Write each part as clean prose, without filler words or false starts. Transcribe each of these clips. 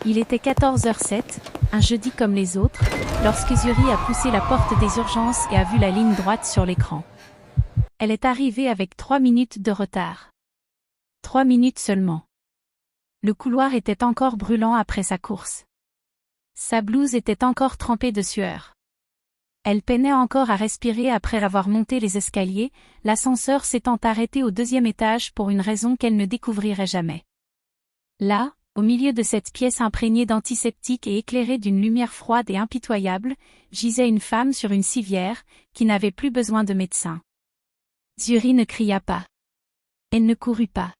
Il était 14h07, un jeudi comme les autres, lorsque Zuri a poussé la porte des urgences et a vu la ligne droite sur l'écran. Elle est arrivée avec 3 minutes de retard. 3 minutes seulement. Le couloir était encore brûlant après sa course. Sa blouse était encore trempée de sueur. Elle peinait encore à respirer après avoir monté les escaliers, l'ascenseur s'étant arrêté au 2e étage pour une raison qu'elle ne découvrirait jamais. Là, au milieu de cette pièce imprégnée d'antiseptiques et éclairée d'une lumière froide et impitoyable, gisait une femme sur une civière, qui n'avait plus besoin de médecin. Zuri ne cria pas. Elle ne courut pas.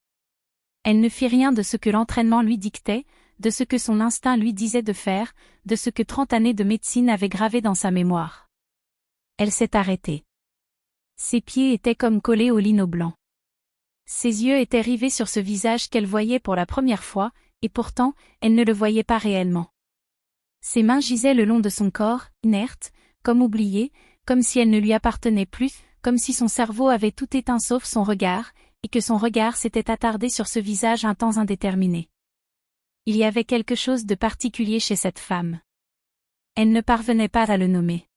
Elle ne fit rien de ce que l'entraînement lui dictait, de ce que son instinct lui disait de faire, de ce que 30 années de médecine avaient gravé dans sa mémoire. Elle s'est arrêtée. Ses pieds étaient comme collés au lino blanc. Ses yeux étaient rivés sur ce visage qu'elle voyait pour la première fois, et pourtant, elle ne le voyait pas réellement. Ses mains gisaient le long de son corps, inertes, comme oubliées, comme si elle ne lui appartenait plus, comme si son cerveau avait tout éteint sauf son regard, et que son regard s'était attardé sur ce visage un temps indéterminé. Il y avait quelque chose de particulier chez cette femme. Elle ne parvenait pas à le nommer.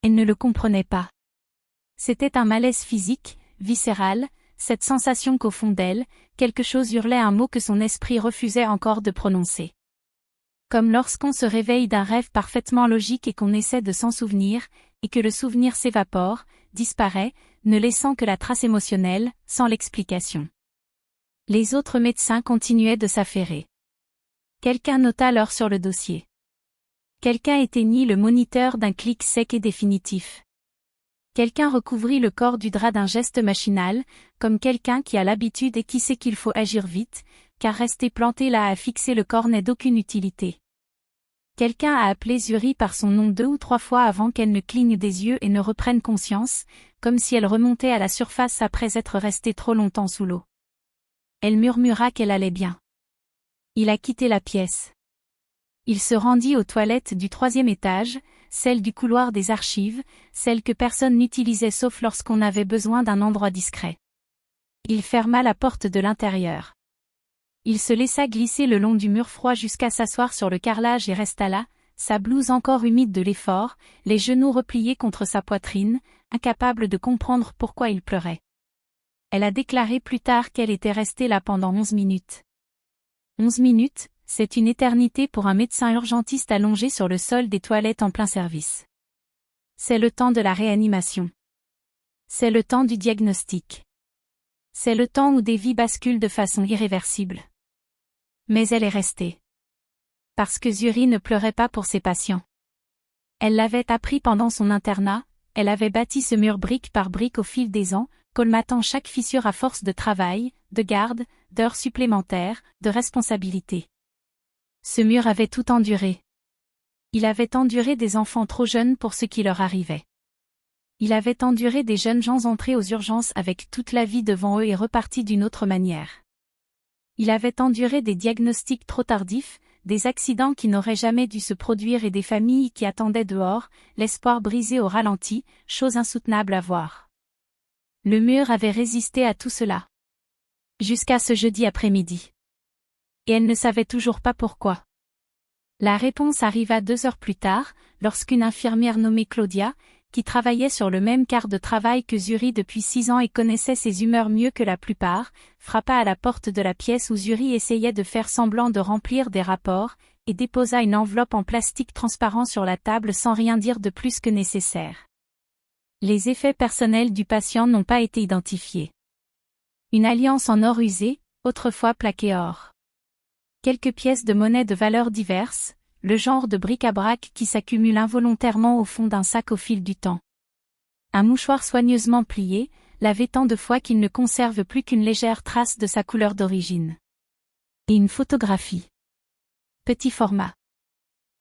Elle ne le comprenait pas. C'était un malaise physique, viscéral, cette sensation qu'au fond d'elle, quelque chose hurlait un mot que son esprit refusait encore de prononcer. Comme lorsqu'on se réveille d'un rêve parfaitement logique et qu'on essaie de s'en souvenir, et que le souvenir s'évapore, disparaît, ne laissant que la trace émotionnelle, sans l'explication. Les autres médecins continuaient de s'affairer. Quelqu'un nota l'heure sur le dossier. Quelqu'un éteignit le moniteur d'un clic sec et définitif. Quelqu'un recouvrit le corps du drap d'un geste machinal, comme quelqu'un qui a l'habitude et qui sait qu'il faut agir vite, car rester planté là à fixer le corps n'est d'aucune utilité. Quelqu'un a appelé Zuri par son nom 2 ou 3 fois avant qu'elle ne cligne des yeux et ne reprenne conscience, comme si elle remontait à la surface après être restée trop longtemps sous l'eau. Elle murmura qu'elle allait bien. Il a quitté la pièce. Il se rendit aux toilettes du 3e étage, celle du couloir des archives, celle que personne n'utilisait sauf lorsqu'on avait besoin d'un endroit discret. Il ferma la porte de l'intérieur. Il se laissa glisser le long du mur froid jusqu'à s'asseoir sur le carrelage et resta là, sa blouse encore humide de l'effort, les genoux repliés contre sa poitrine, incapable de comprendre pourquoi il pleurait. Elle a déclaré plus tard qu'elle était restée là pendant 11 minutes. 11 minutes, c'est une éternité pour un médecin urgentiste allongé sur le sol des toilettes en plein service. C'est le temps de la réanimation. C'est le temps du diagnostic. C'est le temps où des vies basculent de façon irréversible. Mais elle est restée. Parce que Zuri ne pleurait pas pour ses patients. Elle l'avait appris pendant son internat, elle avait bâti ce mur brique par brique au fil des ans, colmatant chaque fissure à force de travail, de garde, d'heures supplémentaires, de responsabilités. Ce mur avait tout enduré. Il avait enduré des enfants trop jeunes pour ce qui leur arrivait. Il avait enduré des jeunes gens entrés aux urgences avec toute la vie devant eux et repartis d'une autre manière. Il avait enduré des diagnostics trop tardifs, des accidents qui n'auraient jamais dû se produire et des familles qui attendaient dehors, l'espoir brisé au ralenti, chose insoutenable à voir. Le mur avait résisté à tout cela. Jusqu'à ce jeudi après-midi. Et elle ne savait toujours pas pourquoi. La réponse arriva 2 heures plus tard, lorsqu'une infirmière nommée Claudia, qui travaillait sur le même quart de travail que Zuri depuis 6 ans et connaissait ses humeurs mieux que la plupart, frappa à la porte de la pièce où Zuri essayait de faire semblant de remplir des rapports, et déposa une enveloppe en plastique transparent sur la table sans rien dire de plus que nécessaire. Les effets personnels du patient n'ont pas été identifiés. Une alliance en or usé, autrefois plaquée or. Quelques pièces de monnaie de valeurs diverses, le genre de bric-à-brac qui s'accumule involontairement au fond d'un sac au fil du temps. Un mouchoir soigneusement plié, lavé tant de fois qu'il ne conserve plus qu'une légère trace de sa couleur d'origine. Et une photographie. Petit format.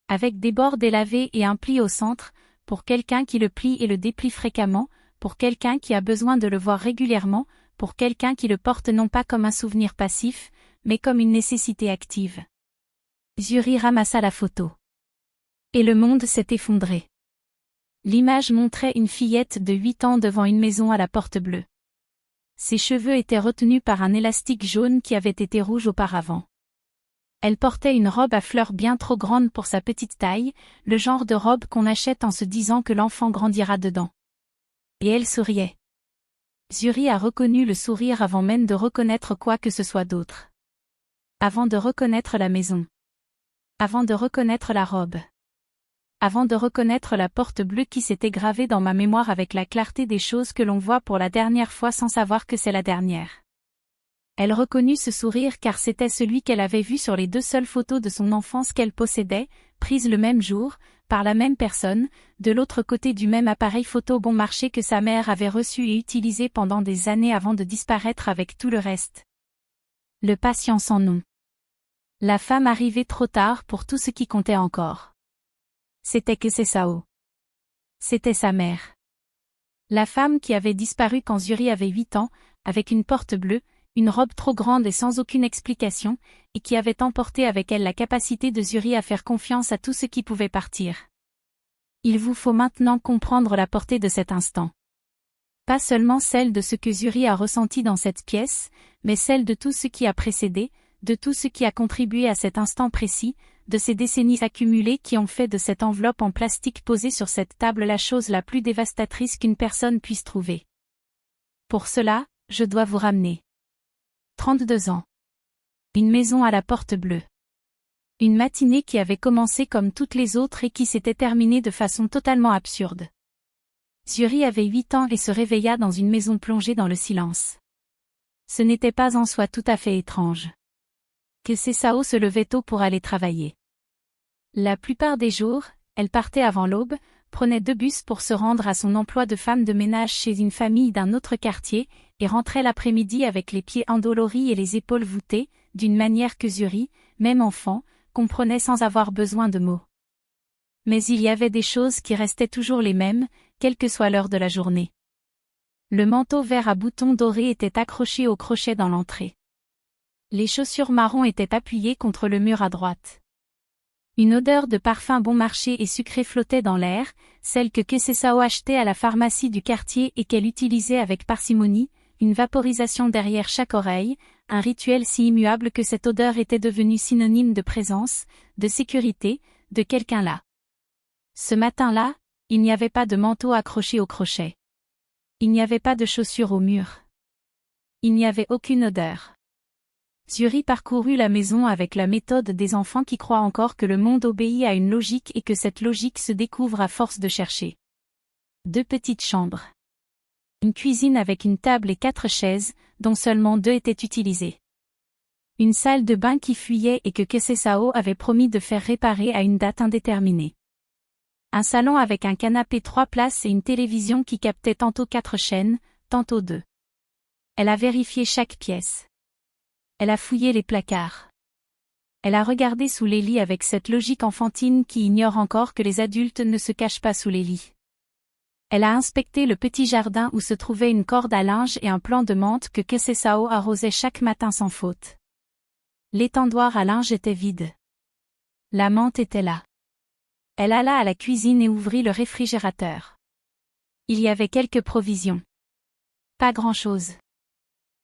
Avec des bords délavés et un pli au centre, pour quelqu'un qui le plie et le déplie fréquemment, pour quelqu'un qui a besoin de le voir régulièrement, pour quelqu'un qui le porte non pas comme un souvenir passif, mais comme une nécessité active. Zuri ramassa la photo. Et le monde s'est effondré. L'image montrait une fillette de 8 ans devant une maison à la porte bleue. Ses cheveux étaient retenus par un élastique jaune qui avait été rouge auparavant. Elle portait une robe à fleurs bien trop grande pour sa petite taille, le genre de robe qu'on achète en se disant que l'enfant grandira dedans. Et elle souriait. Zuri a reconnu le sourire avant même de reconnaître quoi que ce soit d'autre. Avant de reconnaître la maison. Avant de reconnaître la robe. Avant de reconnaître la porte bleue qui s'était gravée dans ma mémoire avec la clarté des choses que l'on voit pour la dernière fois sans savoir que c'est la dernière. Elle reconnut ce sourire car c'était celui qu'elle avait vu sur les 2 seules photos de son enfance qu'elle possédait, prises le même jour, par la même personne, de l'autre côté du même appareil photo bon marché que sa mère avait reçu et utilisé pendant des années avant de disparaître avec tout le reste. Le patient sans nom. La femme arrivait trop tard pour tout ce qui comptait encore. C'était Kesesao. C'était sa mère. La femme qui avait disparu quand Zuri avait 8 ans, avec une porte bleue, une robe trop grande et sans aucune explication, et qui avait emporté avec elle la capacité de Zuri à faire confiance à tout ce qui pouvait partir. Il vous faut maintenant comprendre la portée de cet instant. Pas seulement celle de ce que Zuri a ressenti dans cette pièce, mais celle de tout ce qui a précédé, de tout ce qui a contribué à cet instant précis, de ces décennies accumulées qui ont fait de cette enveloppe en plastique posée sur cette table la chose la plus dévastatrice qu'une personne puisse trouver. Pour cela, je dois vous ramener. 32 ans. Une maison à la porte bleue. Une matinée qui avait commencé comme toutes les autres et qui s'était terminée de façon totalement absurde. Zuri avait 8 ans et se réveilla dans une maison plongée dans le silence. Ce n'était pas en soi tout à fait étrange. Kesesao se levait tôt pour aller travailler. La plupart des jours, elle partait avant l'aube, prenait 2 bus pour se rendre à son emploi de femme de ménage chez une famille d'un autre quartier, et rentrait l'après-midi avec les pieds endoloris et les épaules voûtées, d'une manière que Zuri, même enfant, comprenait sans avoir besoin de mots. Mais il y avait des choses qui restaient toujours les mêmes, quelle que soit l'heure de la journée. Le manteau vert à boutons dorés était accroché au crochet dans l'entrée. Les chaussures marron étaient appuyées contre le mur à droite. Une odeur de parfum bon marché et sucré flottait dans l'air, celle que Kesesao achetait à la pharmacie du quartier et qu'elle utilisait avec parcimonie, une vaporisation derrière chaque oreille, un rituel si immuable que cette odeur était devenue synonyme de présence, de sécurité, de quelqu'un là. Ce matin-là, il n'y avait pas de manteau accroché au crochet. Il n'y avait pas de chaussures au mur. Il n'y avait aucune odeur. Zuri parcourut la maison avec la méthode des enfants qui croient encore que le monde obéit à une logique et que cette logique se découvre à force de chercher. 2 petites chambres. Une cuisine avec une table et 4 chaises, dont seulement 2 étaient utilisées. Une salle de bain qui fuyait et que Kesesao avait promis de faire réparer à une date indéterminée. Un salon avec un canapé 3 places et une télévision qui captait tantôt 4 chaînes, tantôt 2. Elle a vérifié chaque pièce. Elle a fouillé les placards. Elle a regardé sous les lits avec cette logique enfantine qui ignore encore que les adultes ne se cachent pas sous les lits. Elle a inspecté le petit jardin où se trouvait une corde à linge et un plant de menthe que Kesesao arrosait chaque matin sans faute. L'étendoir à linge était vide. La menthe était là. Elle alla à la cuisine et ouvrit le réfrigérateur. Il y avait quelques provisions. Pas grand-chose.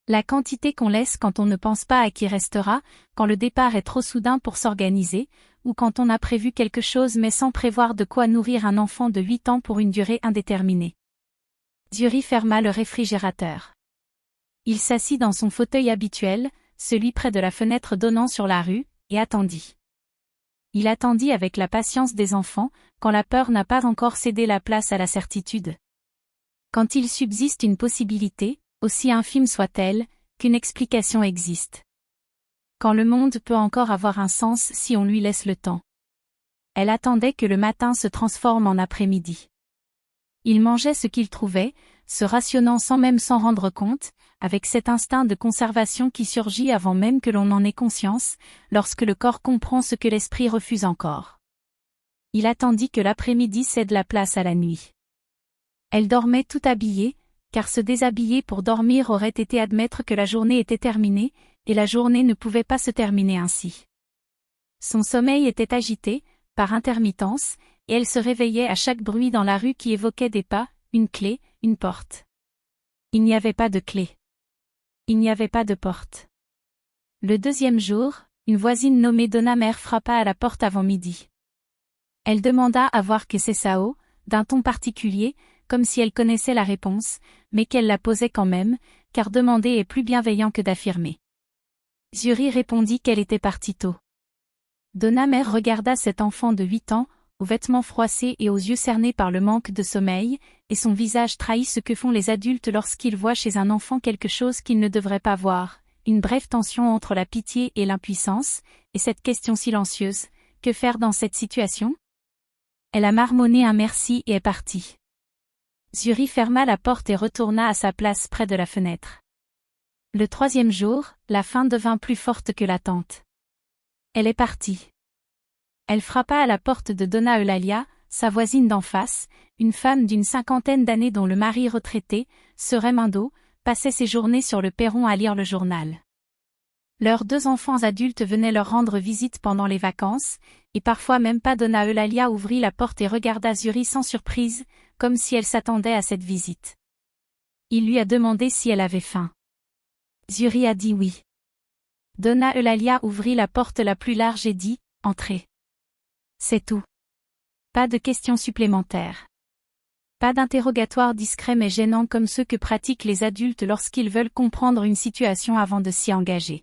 La quantité qu'on laisse quand on ne pense pas à qui restera, quand le départ est trop soudain pour s'organiser, ou quand on a prévu quelque chose mais sans prévoir de quoi nourrir un enfant de 8 ans pour une durée indéterminée. Zuri ferma le réfrigérateur. Il s'assit dans son fauteuil habituel, celui près de la fenêtre donnant sur la rue, et attendit. Il attendit avec la patience des enfants, quand la peur n'a pas encore cédé la place à la certitude. Quand il subsiste une possibilité, aussi infime soit-elle, qu'une explication existe. Quand le monde peut encore avoir un sens si on lui laisse le temps. Elle attendait que le matin se transforme en après-midi. Il mangeait ce qu'il trouvait, se rationnant sans même s'en rendre compte, avec cet instinct de conservation qui surgit avant même que l'on en ait conscience, lorsque le corps comprend ce que l'esprit refuse encore. Il attendit que l'après-midi cède la place à la nuit. Elle dormait tout habillée, car se déshabiller pour dormir aurait été admettre que la journée était terminée, et la journée ne pouvait pas se terminer ainsi. Son sommeil était agité, par intermittence, et elle se réveillait à chaque bruit dans la rue qui évoquait des pas, une clé, une porte. Il n'y avait pas de clé. Il n'y avait pas de porte. Le 2e jour, une voisine nommée Donna Mère frappa à la porte avant midi. Elle demanda à voir Kesesao, d'un ton particulier, comme si elle connaissait la réponse, mais qu'elle la posait quand même, car demander est plus bienveillant que d'affirmer. Yuri répondit qu'elle était partie tôt. Donna Mère regarda cet enfant de 8 ans, aux vêtements froissés et aux yeux cernés par le manque de sommeil, et son visage trahit ce que font les adultes lorsqu'ils voient chez un enfant quelque chose qu'ils ne devraient pas voir, une brève tension entre la pitié et l'impuissance, et cette question silencieuse, que faire dans cette situation? Elle a marmonné un merci et est partie. Yuri ferma la porte et retourna à sa place près de la fenêtre. Le 3e jour, la faim devint plus forte que l'attente. Elle est partie. Elle frappa à la porte de Donna Eulalia, sa voisine d'en face, une femme d'une 50aine d'années dont le mari retraité, Sir Mendo, passait ses journées sur le perron à lire le journal. Leurs 2 enfants adultes venaient leur rendre visite pendant les vacances, et parfois même pas. Donna Eulalia ouvrit la porte et regarda Yuri sans surprise, comme si elle s'attendait à cette visite. Il lui a demandé si elle avait faim. Yuri a dit oui. Donna Eulalia ouvrit la porte la plus large et dit « Entrez ». C'est tout. Pas de questions supplémentaires. Pas d'interrogatoire discret mais gênant comme ceux que pratiquent les adultes lorsqu'ils veulent comprendre une situation avant de s'y engager.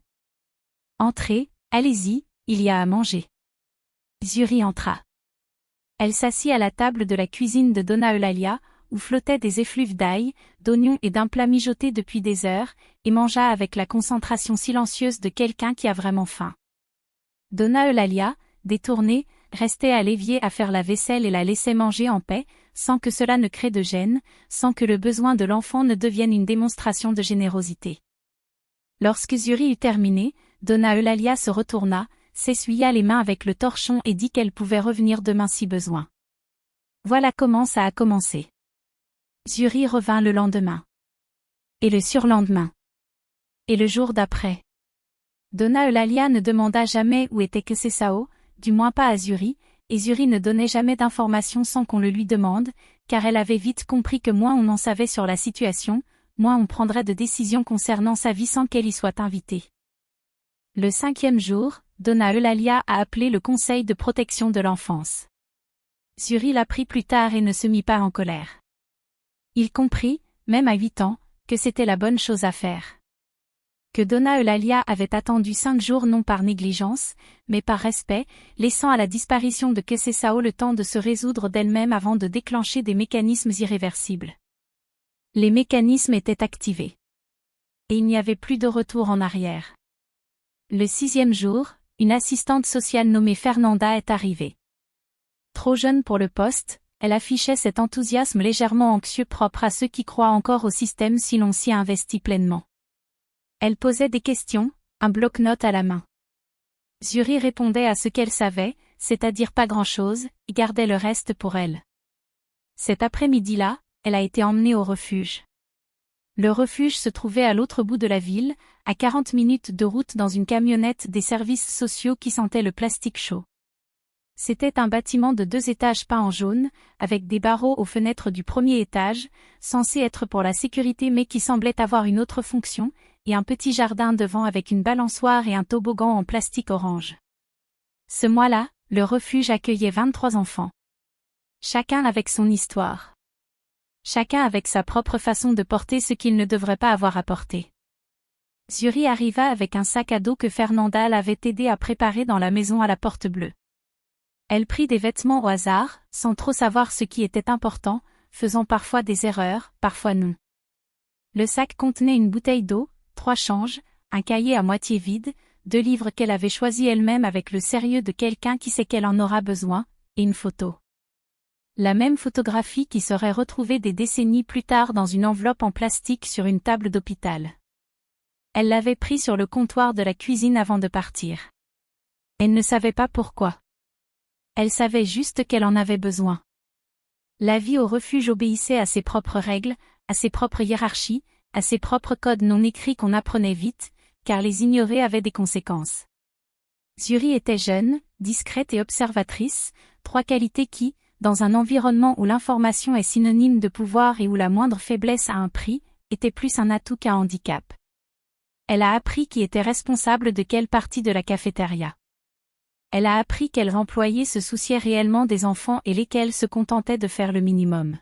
Entrez, allez-y, il y a à manger. Yuri entra. Elle s'assit à la table de la cuisine de Donna Eulalia, où flottaient des effluves d'ail, d'oignons et d'un plat mijoté depuis des heures, et mangea avec la concentration silencieuse de quelqu'un qui a vraiment faim. Donna Eulalia, détournée, restait à l'évier à faire la vaisselle et la laissait manger en paix, sans que cela ne crée de gêne, sans que le besoin de l'enfant ne devienne une démonstration de générosité. Lorsque Yuri eut terminé, Donna Eulalia se retourna, s'essuya les mains avec le torchon et dit qu'elle pouvait revenir demain si besoin. Voilà comment ça a commencé. Yuri revint le lendemain. Et le surlendemain. Et le jour d'après. Donna Eulalia ne demanda jamais où était Kesesao, du moins pas à Yuri, et Yuri ne donnait jamais d'informations sans qu'on le lui demande, car elle avait vite compris que moins on en savait sur la situation, moins on prendrait de décisions concernant sa vie sans qu'elle y soit invitée. Le 5e jour, Donna Eulalia a appelé le Conseil de protection de l'enfance. Yuri l'apprit plus tard et ne se mit pas en colère. Il comprit, même à 8 ans, que c'était la bonne chose à faire. Que Donna Eulalia avait attendu 5 jours non par négligence, mais par respect, laissant à la disparition de Kesesao le temps de se résoudre d'elle-même avant de déclencher des mécanismes irréversibles. Les mécanismes étaient activés. Et il n'y avait plus de retour en arrière. Le 6e jour, une assistante sociale nommée Fernanda est arrivée. Trop jeune pour le poste, elle affichait cet enthousiasme légèrement anxieux propre à ceux qui croient encore au système si l'on s'y investit pleinement. Elle posait des questions, un bloc-notes à la main. Yuri répondait à ce qu'elle savait, c'est-à-dire pas grand-chose, et gardait le reste pour elle. Cet après-midi-là, elle a été emmenée au refuge. Le refuge se trouvait à l'autre bout de la ville, à 40 minutes de route dans une camionnette des services sociaux qui sentait le plastique chaud. C'était un bâtiment de 2 étages peint en jaune, avec des barreaux aux fenêtres du 1er étage, censé être pour la sécurité mais qui semblait avoir une autre fonction, et un petit jardin devant avec une balançoire et un toboggan en plastique orange. Ce mois-là, le refuge accueillait 23 enfants. Chacun avec son histoire. Chacun avec sa propre façon de porter ce qu'il ne devrait pas avoir à porter. Yuri arriva avec un sac à dos que Fernanda l'avait aidé à préparer dans la maison à la porte bleue. Elle prit des vêtements au hasard, sans trop savoir ce qui était important, faisant parfois des erreurs, parfois non. Le sac contenait une bouteille d'eau, 3 changes, un cahier à moitié vide, 2 livres qu'elle avait choisis elle-même avec le sérieux de quelqu'un qui sait qu'elle en aura besoin, et une photo. La même photographie qui serait retrouvée des décennies plus tard dans une enveloppe en plastique sur une table d'hôpital. Elle l'avait pris sur le comptoir de la cuisine avant de partir. Elle ne savait pas pourquoi. Elle savait juste qu'elle en avait besoin. La vie au refuge obéissait à ses propres règles, à ses propres hiérarchies, à ses propres codes non écrits qu'on apprenait vite, car les ignorer avait des conséquences. Yuri était jeune, discrète et observatrice, 3 qualités qui, dans un environnement où l'information est synonyme de pouvoir et où la moindre faiblesse a un prix, étaient plus un atout qu'un handicap. Elle a appris qui était responsable de quelle partie de la cafétéria. Elle a appris quels employés se souciaient réellement des enfants et lesquels se contentaient de faire le minimum.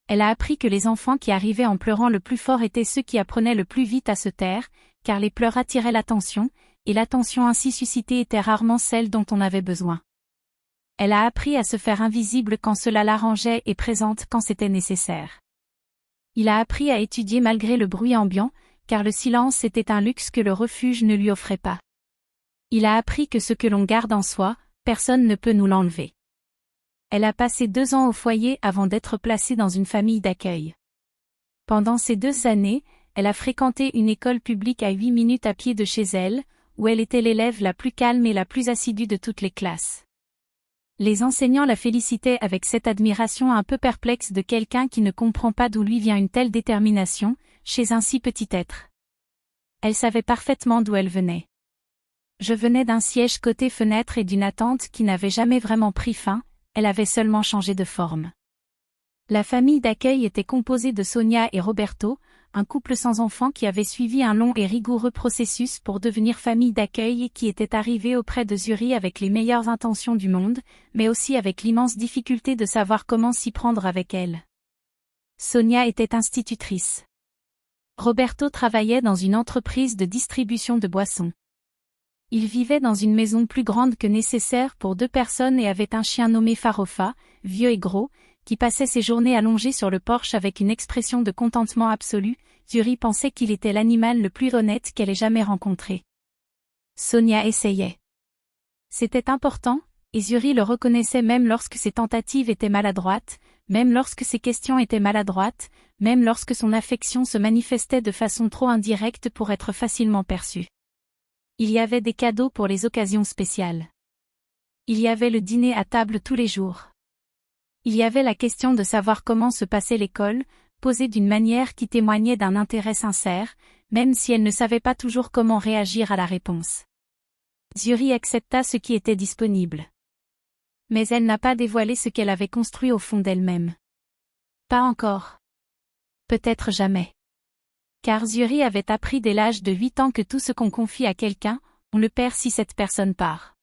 Elle a appris que les enfants qui arrivaient en pleurant le plus fort étaient ceux qui apprenaient le plus vite à se taire, car les pleurs attiraient l'attention, et l'attention ainsi suscitée était rarement celle dont on avait besoin. Elle a appris à se faire invisible quand cela l'arrangeait et présente quand c'était nécessaire. Il a appris à étudier malgré le bruit ambiant, car le silence était un luxe que le refuge ne lui offrait pas. Il a appris que ce que l'on garde en soi, personne ne peut nous l'enlever. Elle a passé 2 ans au foyer avant d'être placée dans une famille d'accueil. Pendant ces 2 années, elle a fréquenté une école publique à 8 minutes à pied de chez elle, où elle était l'élève la plus calme et la plus assidue de toutes les classes. Les enseignants la félicitaient avec cette admiration un peu perplexe de quelqu'un qui ne comprend pas d'où lui vient une telle détermination, chez un si petit être. Elle savait parfaitement d'où elle venait. Je venais d'un siège côté fenêtre et d'une attente qui n'avait jamais vraiment pris fin, elle avait seulement changé de forme. La famille d'accueil était composée de Sonia et Roberto, un couple sans enfants qui avait suivi un long et rigoureux processus pour devenir famille d'accueil et qui était arrivé auprès de Zuri avec les meilleures intentions du monde, mais aussi avec l'immense difficulté de savoir comment s'y prendre avec elle. Sonia était institutrice. Roberto travaillait dans une entreprise de distribution de boissons. Il vivait dans une maison plus grande que nécessaire pour 2 personnes et avait un chien nommé Farofa, vieux et gros, qui passait ses journées allongé sur le porche avec une expression de contentement absolu. Zuri pensait qu'il était l'animal le plus honnête qu'elle ait jamais rencontré. Sonia essayait. C'était important, et Zuri le reconnaissait même lorsque ses tentatives étaient maladroites, même lorsque ses questions étaient maladroites, même lorsque son affection se manifestait de façon trop indirecte pour être facilement perçue. Il y avait des cadeaux pour les occasions spéciales. Il y avait le dîner à table tous les jours. Il y avait la question de savoir comment se passait l'école, posée d'une manière qui témoignait d'un intérêt sincère, même si elle ne savait pas toujours comment réagir à la réponse. Zuri accepta ce qui était disponible. Mais elle n'a pas dévoilé ce qu'elle avait construit au fond d'elle-même. Pas encore. Peut-être jamais. Car Zuri avait appris dès l'âge de 8 ans que tout ce qu'on confie à quelqu'un, on le perd si cette personne part.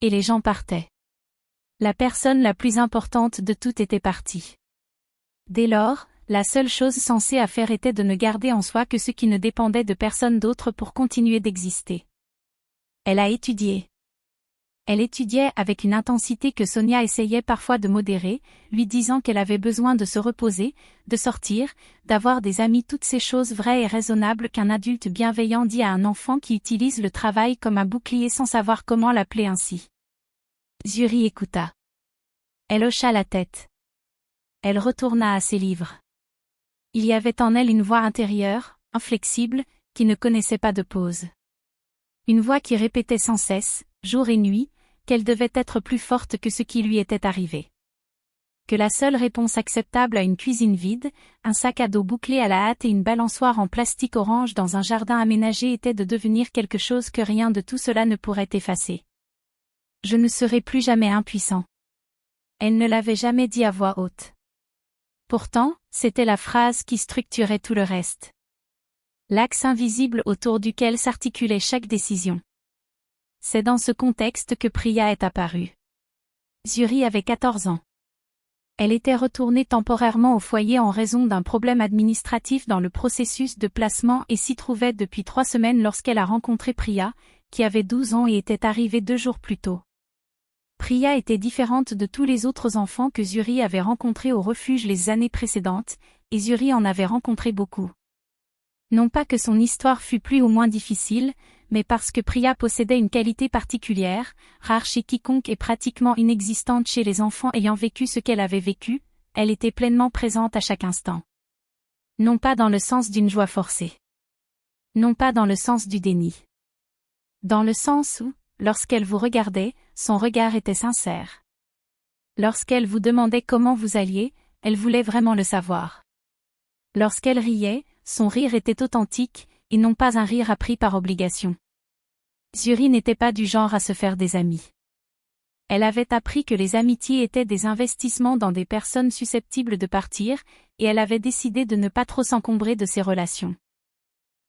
Et les gens partaient. La personne la plus importante de toutes était partie. Dès lors, la seule chose sensée à faire était de ne garder en soi que ce qui ne dépendait de personne d'autre pour continuer d'exister. Elle a étudié. Elle étudiait avec une intensité que Sonia essayait parfois de modérer, lui disant qu'elle avait besoin de se reposer, de sortir, d'avoir des amis, toutes ces choses vraies et raisonnables qu'un adulte bienveillant dit à un enfant qui utilise le travail comme un bouclier sans savoir comment l'appeler ainsi. Zuri écouta. Elle hocha la tête. Elle retourna à ses livres. Il y avait en elle une voix intérieure, inflexible, qui ne connaissait pas de pause. Une voix qui répétait sans cesse, jour et nuit, qu'elle devait être plus forte que ce qui lui était arrivé. Que la seule réponse acceptable à une cuisine vide, un sac à dos bouclé à la hâte et une balançoire en plastique orange dans un jardin aménagé était de devenir quelque chose que rien de tout cela ne pourrait effacer. Je ne serai plus jamais impuissant. Elle ne l'avait jamais dit à voix haute. Pourtant, c'était la phrase qui structurait tout le reste. L'axe invisible autour duquel s'articulait chaque décision. C'est dans ce contexte que Priya est apparue. Zuri avait 14 ans. Elle était retournée temporairement au foyer en raison d'un problème administratif dans le processus de placement et s'y trouvait depuis 3 semaines lorsqu'elle a rencontré Priya, qui avait 12 ans et était arrivée 2 jours plus tôt. Priya était différente de tous les autres enfants que Zuri avait rencontrés au refuge les années précédentes, et Zuri en avait rencontré beaucoup. Non pas que son histoire fût plus ou moins difficile, mais parce que Priya possédait une qualité particulière, rare chez quiconque et pratiquement inexistante chez les enfants ayant vécu ce qu'elle avait vécu, elle était pleinement présente à chaque instant. Non pas dans le sens d'une joie forcée. Non pas dans le sens du déni. Dans le sens où, lorsqu'elle vous regardait, son regard était sincère. Lorsqu'elle vous demandait comment vous alliez, elle voulait vraiment le savoir. Lorsqu'elle riait, son rire était authentique, et non pas un rire appris par obligation. Zuri n'était pas du genre à se faire des amis. Elle avait appris que les amitiés étaient des investissements dans des personnes susceptibles de partir, et elle avait décidé de ne pas trop s'encombrer de ces relations.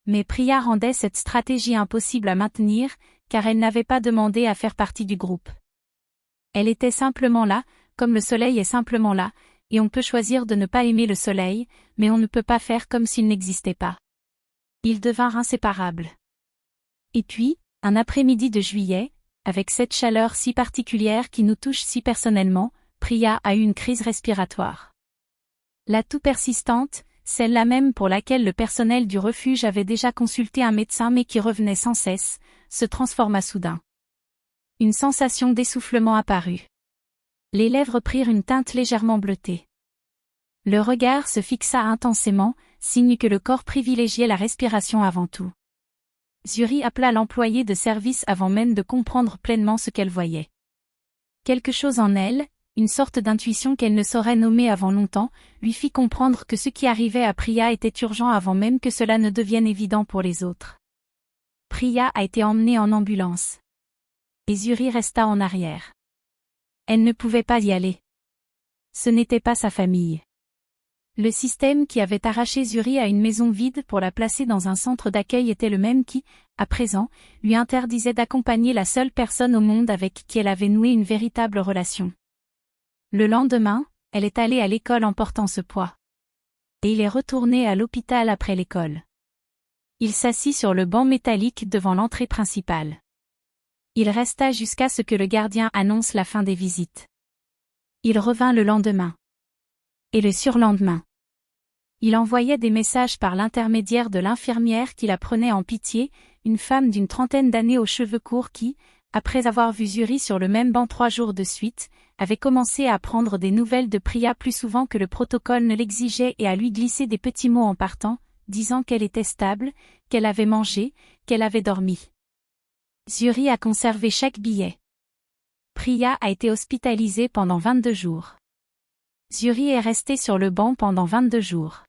Mais Priya rendait cette stratégie impossible à maintenir, car elle n'avait pas demandé à faire partie du groupe. Elle était simplement là, comme le soleil est simplement là, et on peut choisir de ne pas aimer le soleil, mais on ne peut pas faire comme s'il n'existait pas. Ils devinrent inséparables. Et puis, un après-midi de juillet, avec cette chaleur si particulière qui nous touche si personnellement, Priya a eu une crise respiratoire. La toux persistante, celle-là même pour laquelle le personnel du refuge avait déjà consulté un médecin mais qui revenait sans cesse, se transforma soudain. Une sensation d'essoufflement apparut. Les lèvres prirent une teinte légèrement bleutée. Le regard se fixa intensément, signe que le corps privilégiait la respiration avant tout. Zuri appela l'employé de service avant même de comprendre pleinement ce qu'elle voyait. Quelque chose en elle, une sorte d'intuition qu'elle ne saurait nommer avant longtemps, lui fit comprendre que ce qui arrivait à Priya était urgent avant même que cela ne devienne évident pour les autres. Priya a été emmenée en ambulance. Et Zuri resta en arrière. Elle ne pouvait pas y aller. Ce n'était pas sa famille. Le système qui avait arraché Zuri à une maison vide pour la placer dans un centre d'accueil était le même qui, à présent, lui interdisait d'accompagner la seule personne au monde avec qui elle avait noué une véritable relation. Le lendemain, elle est allée à l'école en portant ce poids. Et il est retourné à l'hôpital après l'école. Il s'assit sur le banc métallique devant l'entrée principale. Il resta jusqu'à ce que le gardien annonce la fin des visites. Il revint le lendemain. Et le surlendemain. Il envoyait des messages par l'intermédiaire de l'infirmière qui la prenait en pitié, une femme d'une trentaine d'années aux cheveux courts qui, après avoir vu Zuri sur le même banc 3 jours de suite, avait commencé à prendre des nouvelles de Priya plus souvent que le protocole ne l'exigeait et à lui glisser des petits mots en partant, disant qu'elle était stable, qu'elle avait mangé, qu'elle avait dormi. Zuri a conservé chaque billet. Priya a été hospitalisée pendant 22 jours. Zuri est resté sur le banc pendant 22 jours.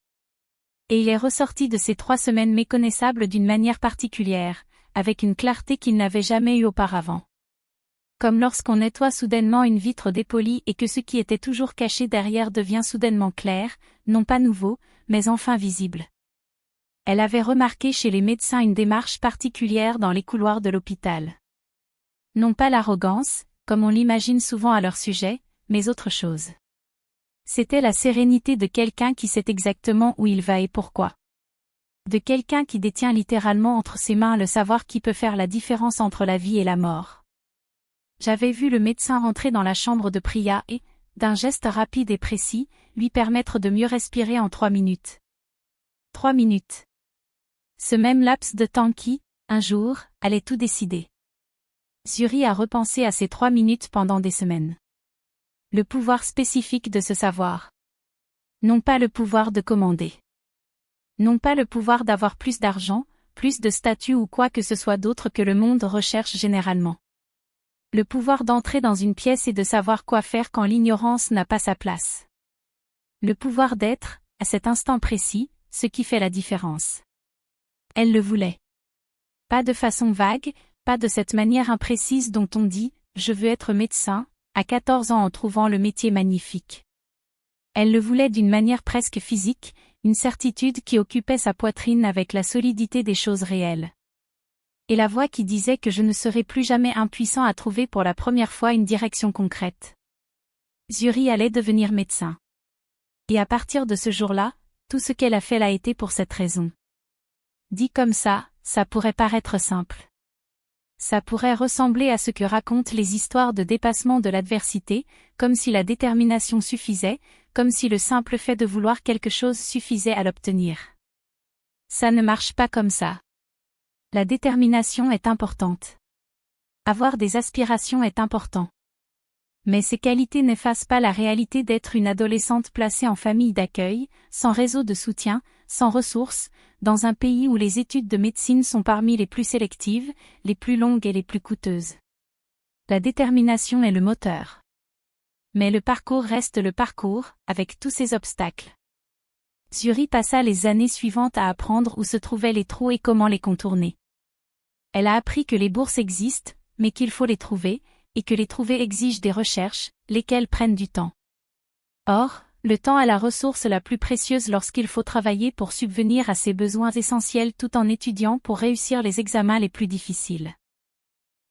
Et il est ressorti de ces 3 semaines méconnaissables d'une manière particulière, avec une clarté qu'il n'avait jamais eue auparavant. Comme lorsqu'on nettoie soudainement une vitre dépolie et que ce qui était toujours caché derrière devient soudainement clair, non pas nouveau, mais enfin visible. Elle avait remarqué chez les médecins une démarche particulière dans les couloirs de l'hôpital. Non pas l'arrogance, comme on l'imagine souvent à leur sujet, mais autre chose. C'était la sérénité de quelqu'un qui sait exactement où il va et pourquoi. De quelqu'un qui détient littéralement entre ses mains le savoir qui peut faire la différence entre la vie et la mort. J'avais vu le médecin rentrer dans la chambre de Priya et, d'un geste rapide et précis, lui permettre de mieux respirer en 3 minutes. 3 minutes. Ce même laps de temps qui, un jour, allait tout décider. Zuri a repensé à ces 3 minutes pendant des semaines. Le pouvoir spécifique de ce savoir. Non pas le pouvoir de commander. Non pas le pouvoir d'avoir plus d'argent, plus de statut ou quoi que ce soit d'autre que le monde recherche généralement. Le pouvoir d'entrer dans une pièce et de savoir quoi faire quand l'ignorance n'a pas sa place. Le pouvoir d'être, à cet instant précis, ce qui fait la différence. Elle le voulait. Pas de façon vague, pas de cette manière imprécise dont on dit « je veux être médecin », à 14 ans en trouvant le métier magnifique. Elle le voulait d'une manière presque physique, une certitude qui occupait sa poitrine avec la solidité des choses réelles. Et la voix qui disait que je ne serais plus jamais impuissant à trouver pour la première fois une direction concrète. Zuri allait devenir médecin. Et à partir de ce jour-là, tout ce qu'elle a fait l'a été pour cette raison. Dit comme ça pourrait paraître simple. Ça pourrait ressembler à ce que racontent les histoires de dépassement de l'adversité, comme si la détermination suffisait, comme si le simple fait de vouloir quelque chose suffisait à l'obtenir. Ça ne marche pas comme ça. La détermination est importante. Avoir des aspirations est important. Mais ces qualités n'effacent pas la réalité d'être une adolescente placée en famille d'accueil, sans réseau de soutien, sans ressources, dans un pays où les études de médecine sont parmi les plus sélectives, les plus longues et les plus coûteuses. La détermination est le moteur. Mais le parcours reste le parcours, avec tous ses obstacles. Zuri passa les années suivantes à apprendre où se trouvaient les trous et comment les contourner. Elle a appris que les bourses existent, mais qu'il faut les trouver, et que les trouver exigent des recherches, lesquelles prennent du temps. Or, Le temps est la ressource la plus précieuse lorsqu'il faut travailler pour subvenir à ses besoins essentiels tout en étudiant pour réussir les examens les plus difficiles.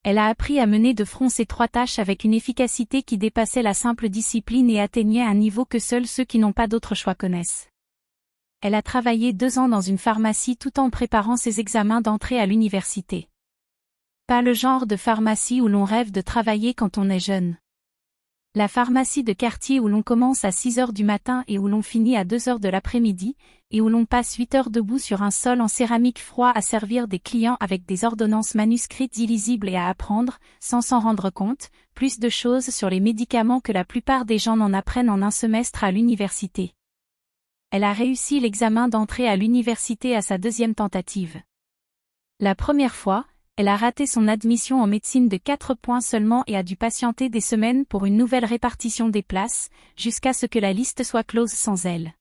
Elle a appris à mener de front ces 3 tâches avec une efficacité qui dépassait la simple discipline et atteignait un niveau que seuls ceux qui n'ont pas d'autre choix connaissent. Elle a travaillé 2 ans dans une pharmacie tout en préparant ses examens d'entrée à l'université. Pas le genre de pharmacie où l'on rêve de travailler quand on est jeune. La pharmacie de quartier où l'on commence à 6 heures du matin et où l'on finit à 2 heures de l'après-midi, et où l'on passe 8 heures debout sur un sol en céramique froid à servir des clients avec des ordonnances manuscrites illisibles et à apprendre, sans s'en rendre compte, plus de choses sur les médicaments que la plupart des gens n'en apprennent en un semestre à l'université. Elle a réussi l'examen d'entrée à l'université à sa 2e tentative. La première fois, elle a raté son admission en médecine de 4 points seulement et a dû patienter des semaines pour une nouvelle répartition des places, jusqu'à ce que la liste soit close sans elle.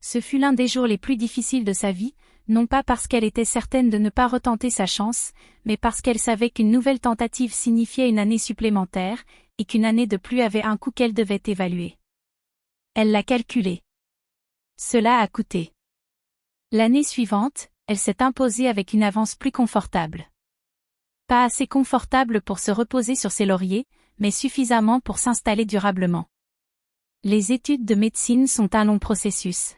Ce fut l'un des jours les plus difficiles de sa vie, non pas parce qu'elle était certaine de ne pas retenter sa chance, mais parce qu'elle savait qu'une nouvelle tentative signifiait une année supplémentaire, et qu'une année de plus avait un coût qu'elle devait évaluer. Elle l'a calculé. Cela a coûté. L'année suivante, elle s'est imposée avec une avance plus confortable. Pas assez confortable pour se reposer sur ses lauriers, mais suffisamment pour s'installer durablement. Les études de médecine sont un long processus.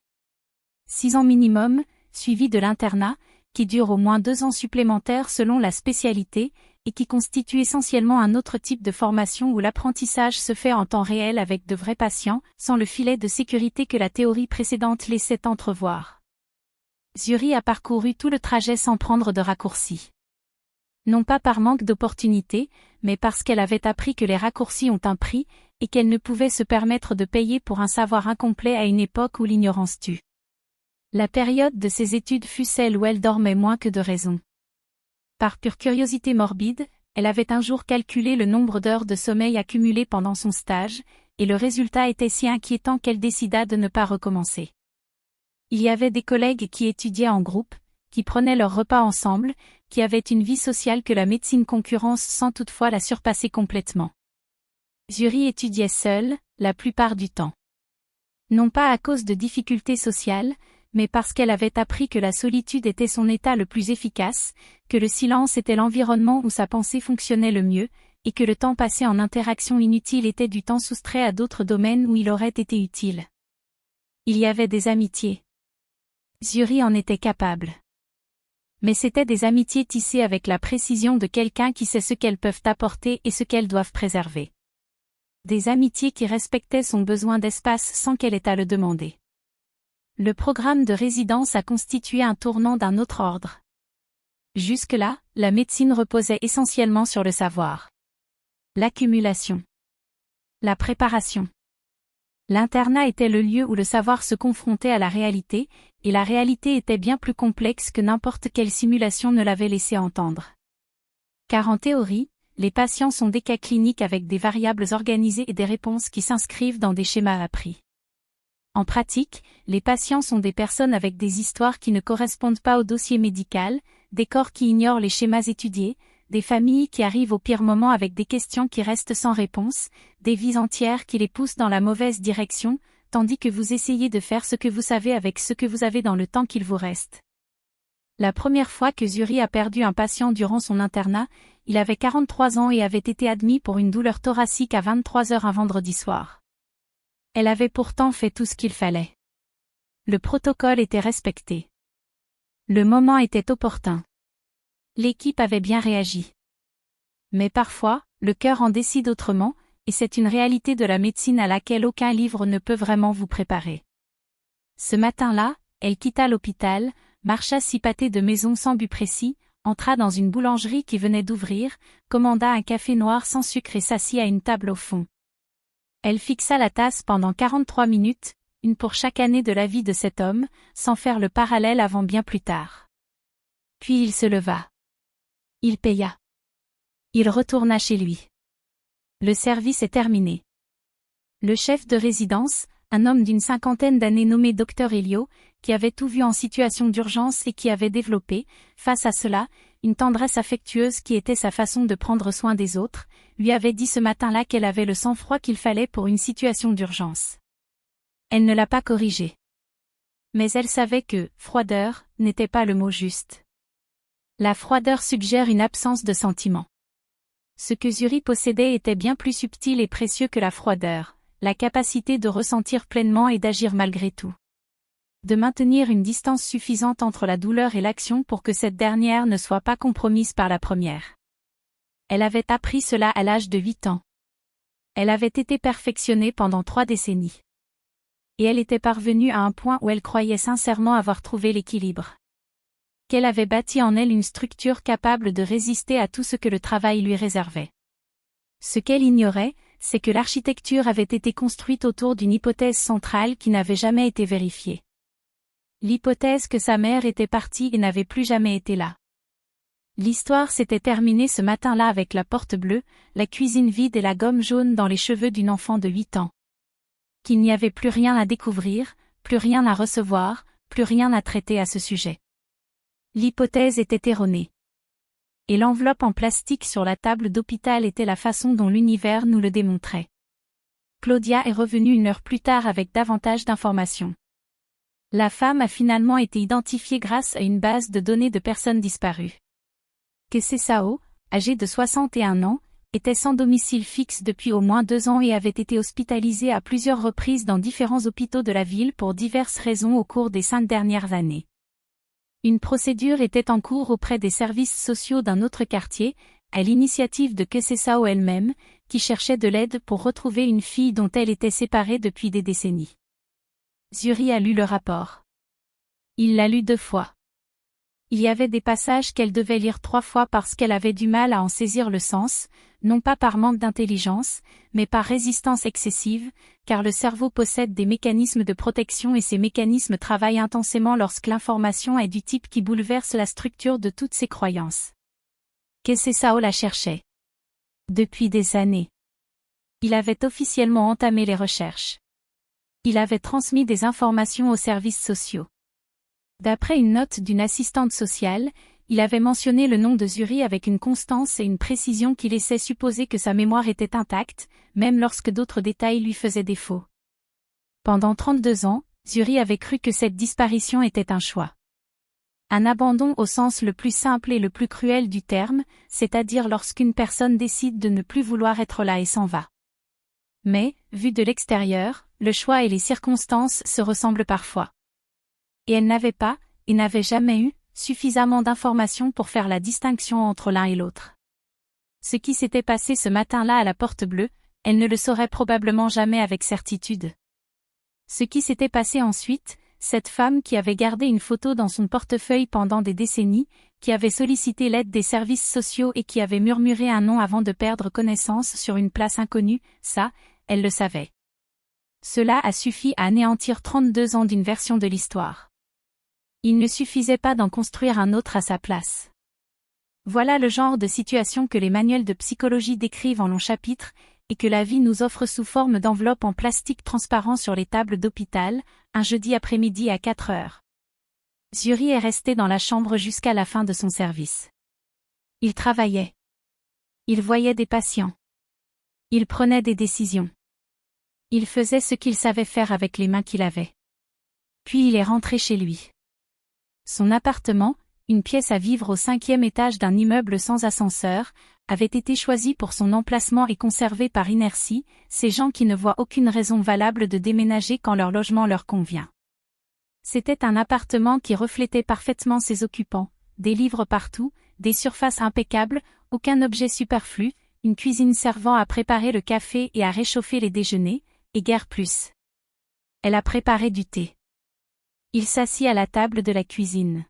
6 ans minimum, suivi de l'internat, qui dure au moins 2 ans supplémentaires selon la spécialité, et qui constitue essentiellement un autre type de formation où l'apprentissage se fait en temps réel avec de vrais patients, sans le filet de sécurité que la théorie précédente laissait entrevoir. Zuri a parcouru tout le trajet sans prendre de raccourcis. Non pas par manque d'opportunités, mais parce qu'elle avait appris que les raccourcis ont un prix, et qu'elle ne pouvait se permettre de payer pour un savoir incomplet à une époque où l'ignorance tue. La période de ses études fut celle où elle dormait moins que de raison. Par pure curiosité morbide, elle avait un jour calculé le nombre d'heures de sommeil accumulées pendant son stage, et le résultat était si inquiétant qu'elle décida de ne pas recommencer. Il y avait des collègues qui étudiaient en groupe, qui prenaient leurs repas ensemble, qui avaient une vie sociale que la médecine concurrence sans toutefois la surpasser complètement. Zuri étudiait seule, la plupart du temps. Non pas à cause de difficultés sociales, mais parce qu'elle avait appris que la solitude était son état le plus efficace, que le silence était l'environnement où sa pensée fonctionnait le mieux, et que le temps passé en interaction inutile était du temps soustrait à d'autres domaines où il aurait été utile. Il y avait des amitiés. Zuri en était capable. Mais c'étaient des amitiés tissées avec la précision de quelqu'un qui sait ce qu'elles peuvent apporter et ce qu'elles doivent préserver. Des amitiés qui respectaient son besoin d'espace sans qu'elle ait à le demander. Le programme de résidence a constitué un tournant d'un autre ordre. Jusque-là, la médecine reposait essentiellement sur le savoir. L'accumulation. La préparation. L'internat était le lieu où le savoir se confrontait à la réalité, et la réalité était bien plus complexe que n'importe quelle simulation ne l'avait laissé entendre. Car en théorie, les patients sont des cas cliniques avec des variables organisées et des réponses qui s'inscrivent dans des schémas appris. En pratique, les patients sont des personnes avec des histoires qui ne correspondent pas au dossier médical, des corps qui ignorent les schémas étudiés, des familles qui arrivent au pire moment avec des questions qui restent sans réponse, des vies entières qui les poussent dans la mauvaise direction, tandis que vous essayez de faire ce que vous savez avec ce que vous avez dans le temps qu'il vous reste. La première fois que Zuri a perdu un patient durant son internat, il avait 43 ans et avait été admis pour une douleur thoracique à 23 heures un vendredi soir. Elle avait pourtant fait tout ce qu'il fallait. Le protocole était respecté. Le moment était opportun. L'équipe avait bien réagi. Mais parfois, le cœur en décide autrement, et c'est une réalité de la médecine à laquelle aucun livre ne peut vraiment vous préparer. Ce matin-là, elle quitta l'hôpital, marcha 6 pâtés de maison sans but précis, entra dans une boulangerie qui venait d'ouvrir, commanda un café noir sans sucre et s'assit à une table au fond. Elle fixa la tasse pendant 43 minutes, une pour chaque année de la vie de cet homme, sans faire le parallèle avant bien plus tard. Puis il se leva. Il paya. Il retourna chez lui. Le service est terminé. Le chef de résidence, un homme d'une 50aine d'années nommé Dr Elio, qui avait tout vu en situation d'urgence et qui avait développé, face à cela, une tendresse affectueuse qui était sa façon de prendre soin des autres, lui avait dit ce matin-là qu'elle avait le sang-froid qu'il fallait pour une situation d'urgence. Elle ne l'a pas corrigé. Mais elle savait que « froideur » n'était pas le mot juste. La froideur suggère une absence de sentiment. Ce que Zuri possédait était bien plus subtil et précieux que la froideur, la capacité de ressentir pleinement et d'agir malgré tout. De maintenir une distance suffisante entre la douleur et l'action pour que cette dernière ne soit pas compromise par la première. Elle avait appris cela à l'âge de 8 ans. Elle avait été perfectionnée pendant 3 décennies. Et elle était parvenue à un point où elle croyait sincèrement avoir trouvé l'équilibre. Qu'elle avait bâti en elle une structure capable de résister à tout ce que le travail lui réservait. Ce qu'elle ignorait, c'est que l'architecture avait été construite autour d'une hypothèse centrale qui n'avait jamais été vérifiée. L'hypothèse que sa mère était partie et n'avait plus jamais été là. L'histoire s'était terminée ce matin-là avec la porte bleue, la cuisine vide et la gomme jaune dans les cheveux d'une enfant de 8 ans. Qu'il n'y avait plus rien à découvrir, plus rien à recevoir, plus rien à traiter à ce sujet. L'hypothèse était erronée. Et l'enveloppe en plastique sur la table d'hôpital était la façon dont l'univers nous le démontrait. Claudia est revenue 1 heure plus tard avec davantage d'informations. La femme a finalement été identifiée grâce à une base de données de personnes disparues. Kese Sao, âgée de 61 ans, était sans domicile fixe depuis au moins 2 ans et avait été hospitalisée à plusieurs reprises dans différents hôpitaux de la ville pour diverses raisons au cours des 5 dernières années. Une procédure était en cours auprès des services sociaux d'un autre quartier, à l'initiative de Kese Sao elle-même, qui cherchait de l'aide pour retrouver une fille dont elle était séparée depuis des décennies. Zuri a lu le rapport. Il l'a lu 2 fois. Il y avait des passages qu'elle devait lire 3 fois parce qu'elle avait du mal à en saisir le sens, non pas par manque d'intelligence, mais par résistance excessive, car le cerveau possède des mécanismes de protection et ces mécanismes travaillent intensément lorsque l'information est du type qui bouleverse la structure de toutes ses croyances. Kese Sao la cherchait. Depuis des années. Il avait officiellement entamé les recherches. Il avait transmis des informations aux services sociaux. D'après une note d'une assistante sociale, il avait mentionné le nom de Zuri avec une constance et une précision qui laissait supposer que sa mémoire était intacte, même lorsque d'autres détails lui faisaient défaut. Pendant 32 ans, Zuri avait cru que cette disparition était un choix. Un abandon au sens le plus simple et le plus cruel du terme, c'est-à-dire lorsqu'une personne décide de ne plus vouloir être là et s'en va. Mais, vu de l'extérieur, le choix et les circonstances se ressemblent parfois. Et elle n'avait pas, et n'avait jamais eu, suffisamment d'informations pour faire la distinction entre l'un et l'autre. Ce qui s'était passé ce matin-là à la porte bleue, elle ne le saurait probablement jamais avec certitude. Ce qui s'était passé ensuite, cette femme qui avait gardé une photo dans son portefeuille pendant des décennies, qui avait sollicité l'aide des services sociaux et qui avait murmuré un nom avant de perdre connaissance sur une place inconnue, ça, elle le savait. Cela a suffi à anéantir 32 ans d'une version de l'histoire. Il ne suffisait pas d'en construire un autre à sa place. Voilà le genre de situation que les manuels de psychologie décrivent en longs chapitres, et que la vie nous offre sous forme d'enveloppes en plastique transparent sur les tables d'hôpital, un jeudi après-midi à 4 heures. Zuri est resté dans la chambre jusqu'à la fin de son service. Il travaillait. Il voyait des patients. Il prenait des décisions. Il faisait ce qu'il savait faire avec les mains qu'il avait. Puis il est rentré chez lui. Son appartement, une pièce à vivre au 5e étage d'un immeuble sans ascenseur, avait été choisi pour son emplacement et conservé par inertie, ces gens qui ne voient aucune raison valable de déménager quand leur logement leur convient. C'était un appartement qui reflétait parfaitement ses occupants, des livres partout, des surfaces impeccables, aucun objet superflu, une cuisine servant à préparer le café et à réchauffer les déjeuners, et guère plus. Elle a préparé du thé. Il s'assit à la table de la cuisine.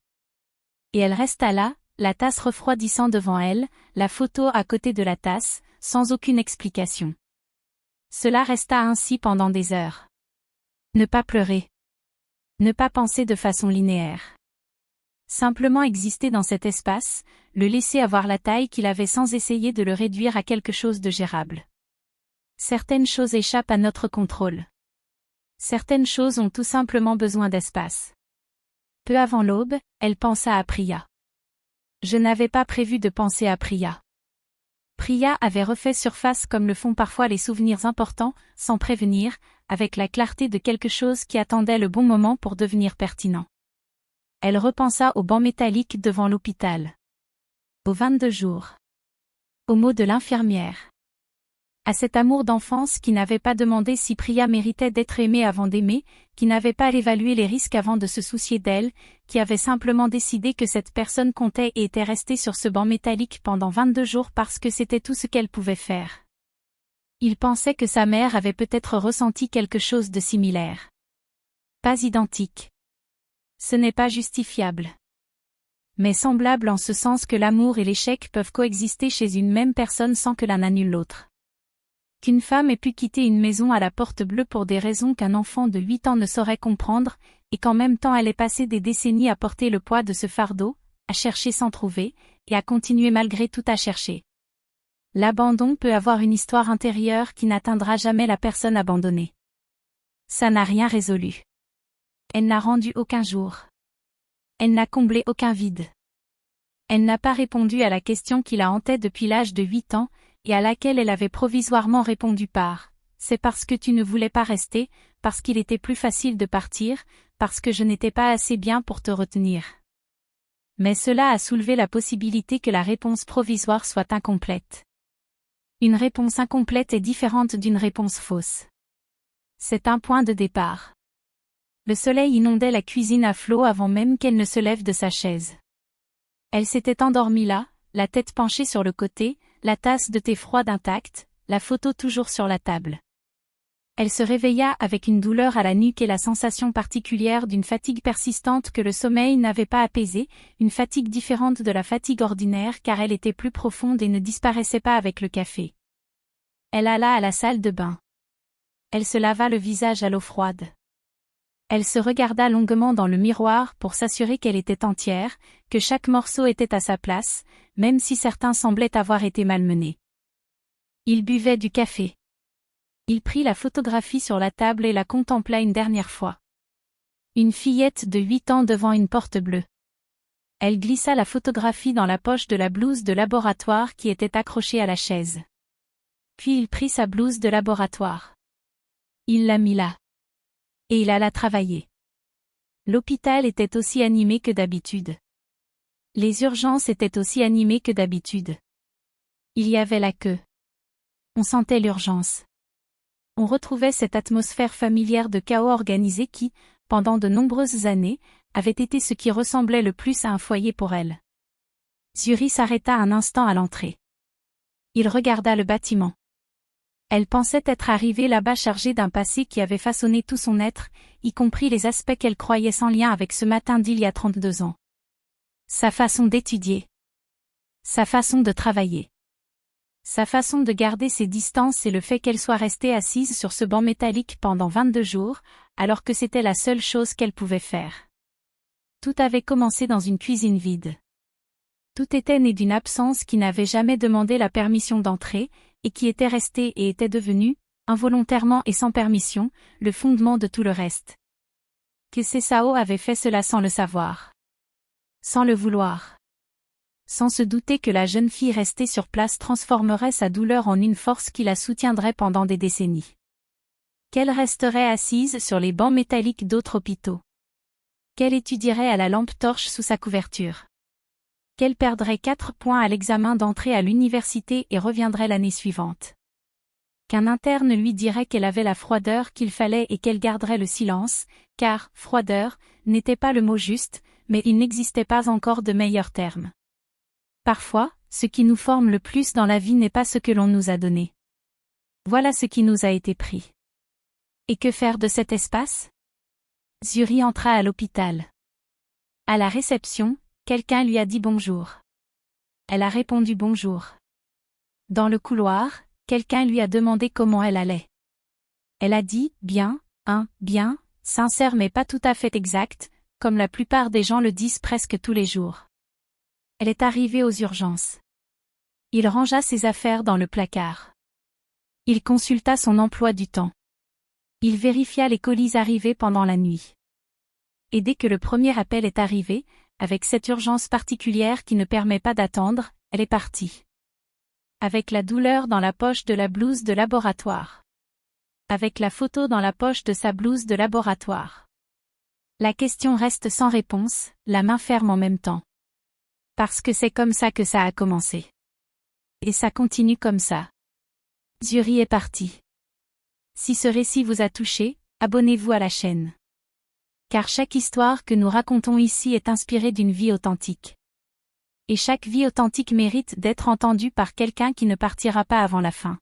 Et elle resta là, la tasse refroidissant devant elle, la photo à côté de la tasse, sans aucune explication. Cela resta ainsi pendant des heures. Ne pas pleurer. Ne pas penser de façon linéaire. Simplement exister dans cet espace, le laisser avoir la taille qu'il avait sans essayer de le réduire à quelque chose de gérable. Certaines choses échappent à notre contrôle. Certaines choses ont tout simplement besoin d'espace. Peu avant l'aube, elle pensa à Priya. Je n'avais pas prévu de penser à Priya. Priya avait refait surface comme le font parfois les souvenirs importants, sans prévenir, avec la clarté de quelque chose qui attendait le bon moment pour devenir pertinent. Elle repensa au banc métallique devant l'hôpital. Aux 22 jours. Aux mots de l'infirmière. À cet amour d'enfance qui n'avait pas demandé si Priya méritait d'être aimée avant d'aimer, qui n'avait pas évalué les risques avant de se soucier d'elle, qui avait simplement décidé que cette personne comptait et était restée sur ce banc métallique pendant 22 jours parce que c'était tout ce qu'elle pouvait faire. Il pensait que sa mère avait peut-être ressenti quelque chose de similaire. Pas identique. Ce n'est pas justifiable. Mais semblable en ce sens que l'amour et l'échec peuvent coexister chez une même personne sans que l'un annule l'autre. Qu'une femme ait pu quitter une maison à la porte bleue pour des raisons qu'un enfant de 8 ans ne saurait comprendre, et qu'en même temps elle ait passé des décennies à porter le poids de ce fardeau, à chercher sans trouver, et à continuer malgré tout à chercher. L'abandon peut avoir une histoire intérieure qui n'atteindra jamais la personne abandonnée. Ça n'a rien résolu. Elle n'a rendu aucun jour. Elle n'a comblé aucun vide. Elle n'a pas répondu à la question qui la hantait depuis l'âge de 8 ans, et à laquelle elle avait provisoirement répondu par « C'est parce que tu ne voulais pas rester, parce qu'il était plus facile de partir, parce que je n'étais pas assez bien pour te retenir. » Mais cela a soulevé la possibilité que la réponse provisoire soit incomplète. Une réponse incomplète est différente d'une réponse fausse. C'est un point de départ. Le soleil inondait la cuisine à flots avant même qu'elle ne se lève de sa chaise. Elle s'était endormie là, la tête penchée sur le côté, la tasse de thé froide intacte, la photo toujours sur la table. Elle se réveilla avec une douleur à la nuque et la sensation particulière d'une fatigue persistante que le sommeil n'avait pas apaisée, une fatigue différente de la fatigue ordinaire car elle était plus profonde et ne disparaissait pas avec le café. Elle alla à la salle de bain. Elle se lava le visage à l'eau froide. Elle se regarda longuement dans le miroir pour s'assurer qu'elle était entière, que chaque morceau était à sa place, même si certains semblaient avoir été malmenés. Il buvait du café. Il prit la photographie sur la table et la contempla une dernière fois. Une fillette de 8 ans devant une porte bleue. Elle glissa la photographie dans la poche de la blouse de laboratoire qui était accrochée à la chaise. Puis il prit sa blouse de laboratoire. Il la mit là. Et il alla travailler. L'hôpital était aussi animé que d'habitude. Les urgences étaient aussi animées que d'habitude. Il y avait la queue. On sentait l'urgence. On retrouvait cette atmosphère familière de chaos organisé qui, pendant de nombreuses années, avait été ce qui ressemblait le plus à un foyer pour elle. Zuri s'arrêta un instant à l'entrée. Il regarda le bâtiment. Elle pensait être arrivée là-bas chargée d'un passé qui avait façonné tout son être, y compris les aspects qu'elle croyait sans lien avec ce matin d'il y a 32 ans. Sa façon d'étudier. Sa façon de travailler. Sa façon de garder ses distances et le fait qu'elle soit restée assise sur ce banc métallique pendant 22 jours, alors que c'était la seule chose qu'elle pouvait faire. Tout avait commencé dans une cuisine vide. Tout était né d'une absence qui n'avait jamais demandé la permission d'entrer, et qui était restée et était devenue, involontairement et sans permission, le fondement de tout le reste. Que Sao avait fait cela sans le savoir. Sans le vouloir. Sans se douter que la jeune fille restée sur place transformerait sa douleur en une force qui la soutiendrait pendant des décennies. Qu'elle resterait assise sur les bancs métalliques d'autres hôpitaux. Qu'elle étudierait à la lampe torche sous sa couverture. Qu'elle perdrait 4 points à l'examen d'entrée à l'université et reviendrait l'année suivante. Qu'un interne lui dirait qu'elle avait la froideur qu'il fallait et qu'elle garderait le silence, car « froideur » n'était pas le mot juste, mais il n'existait pas encore de meilleur terme. Parfois, ce qui nous forme le plus dans la vie n'est pas ce que l'on nous a donné. Voilà ce qui nous a été pris. Et que faire de cet espace? Zuri entra à l'hôpital. À la réception, quelqu'un lui a dit bonjour. Elle a répondu bonjour. Dans le couloir, quelqu'un lui a demandé comment elle allait. Elle a dit bien, bien, sincère mais pas tout à fait exact, comme la plupart des gens le disent presque tous les jours. Elle est arrivée aux urgences. Il rangea ses affaires dans le placard. Il consulta son emploi du temps. Il vérifia les colis arrivés pendant la nuit. Et dès que le premier appel est arrivé, avec cette urgence particulière qui ne permet pas d'attendre, elle est partie. Avec la douleur dans la poche de la blouse de laboratoire. Avec la photo dans la poche de sa blouse de laboratoire. La question reste sans réponse, la main ferme en même temps. Parce que c'est comme ça que ça a commencé. Et ça continue comme ça. Zuri est parti. Si ce récit vous a touché, abonnez-vous à la chaîne. Car chaque histoire que nous racontons ici est inspirée d'une vie authentique. Et chaque vie authentique mérite d'être entendue par quelqu'un qui ne partira pas avant la fin.